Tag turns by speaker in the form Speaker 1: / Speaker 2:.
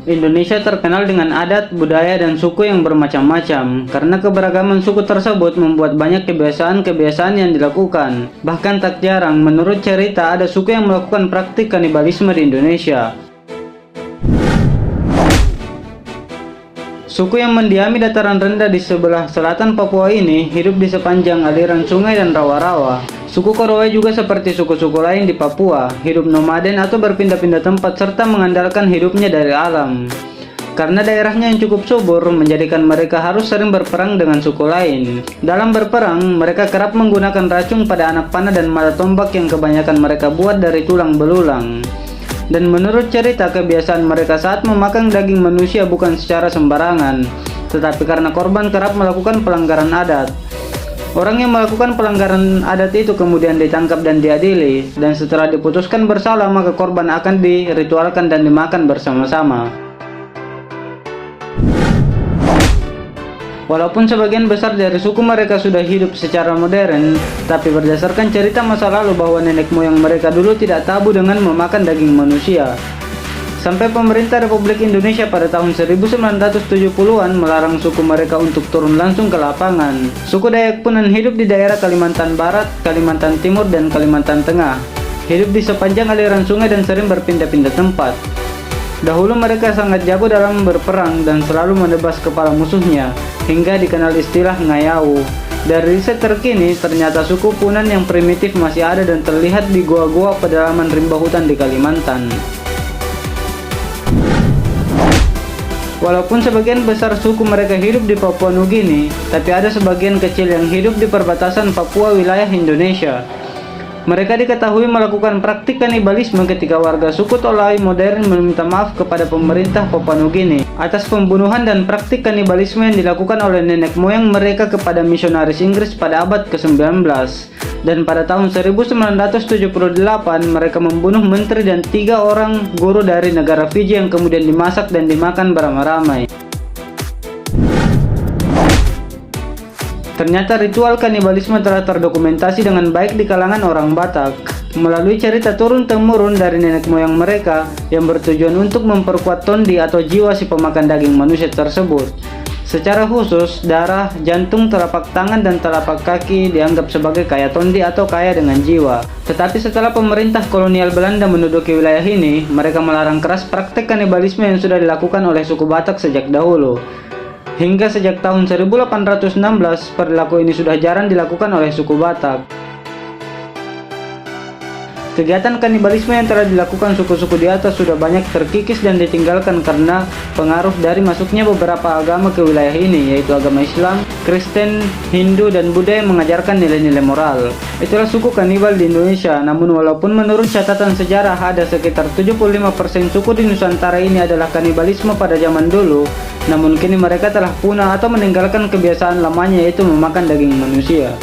Speaker 1: Indonesia terkenal dengan adat, budaya, dan suku yang bermacam-macam. Karena keberagaman suku tersebut membuat banyak kebiasaan-kebiasaan yang dilakukan. Bahkan tak jarang, menurut cerita, ada suku yang melakukan praktik kanibalisme di Indonesia. Suku yang mendiami dataran rendah di sebelah selatan Papua ini hidup di sepanjang aliran sungai dan rawa-rawa. Suku Korowe juga seperti suku-suku lain di Papua, hidup nomaden atau berpindah-pindah tempat serta mengandalkan hidupnya dari alam. Karena daerahnya yang cukup subur, menjadikan mereka harus sering berperang dengan suku lain. Dalam berperang, mereka kerap menggunakan racun pada anak panah dan mata tombak yang kebanyakan mereka buat dari tulang belulang. Dan menurut cerita, kebiasaan mereka saat memakan daging manusia bukan secara sembarangan, tetapi karena korban kerap melakukan pelanggaran adat. Orang yang melakukan pelanggaran adat itu kemudian ditangkap dan diadili, dan setelah diputuskan bersalah maka korban akan diritualkan dan dimakan bersama-sama. Walaupun sebagian besar dari suku mereka sudah hidup secara modern, tapi berdasarkan cerita masa lalu bahwa nenek moyang mereka dulu tidak tabu dengan memakan daging manusia. Sampai pemerintah Republik Indonesia pada tahun 1970-an melarang suku mereka untuk turun langsung ke lapangan. Suku Dayak Punan hidup di daerah Kalimantan Barat, Kalimantan Timur, dan Kalimantan Tengah. Hidup di sepanjang aliran sungai dan sering berpindah-pindah tempat. Dahulu mereka sangat jago dalam berperang dan selalu menebas kepala musuhnya, hingga dikenal istilah ngayau. Dari riset terkini, ternyata suku Punan yang primitif masih ada dan terlihat di goa-goa pedalaman rimba hutan di Kalimantan. Walaupun sebagian besar suku mereka hidup di Papua Nugini, tapi ada sebagian kecil yang hidup di perbatasan Papua wilayah Indonesia. Mereka diketahui melakukan praktik kanibalisme ketika warga suku Tolai modern meminta maaf kepada pemerintah Papua Nugini atas pembunuhan dan praktik kanibalisme yang dilakukan oleh nenek moyang mereka kepada misionaris Inggris pada abad ke-19. Dan pada tahun 1978 mereka membunuh menteri dan 3 orang guru dari negara Fiji yang kemudian dimasak dan dimakan beramai-ramai. Ternyata ritual kanibalisme telah terdokumentasi dengan baik di kalangan orang Batak melalui cerita turun-temurun dari nenek moyang mereka yang bertujuan untuk memperkuat tondi atau jiwa si pemakan daging manusia tersebut. Secara khusus, darah, jantung, telapak tangan, dan telapak kaki dianggap sebagai kaya tondi atau kaya dengan jiwa. Tetapi setelah pemerintah kolonial Belanda menduduki wilayah ini, mereka melarang keras praktek kanibalisme yang sudah dilakukan oleh suku Batak sejak dahulu. Hingga sejak tahun 1816, perilaku ini sudah jarang dilakukan oleh suku Batak. Kegiatan kanibalisme yang telah dilakukan suku-suku di atas sudah banyak terkikis dan ditinggalkan karena pengaruh dari masuknya beberapa agama ke wilayah ini, yaitu agama Islam, Kristen, Hindu, dan Buddha yang mengajarkan nilai-nilai moral. Itulah suku kanibal di Indonesia. Namun walaupun menurut catatan sejarah ada sekitar 75% suku di Nusantara ini adalah kanibalisme pada zaman dulu, namun kini mereka telah punah atau meninggalkan kebiasaan lamanya, yaitu memakan daging manusia.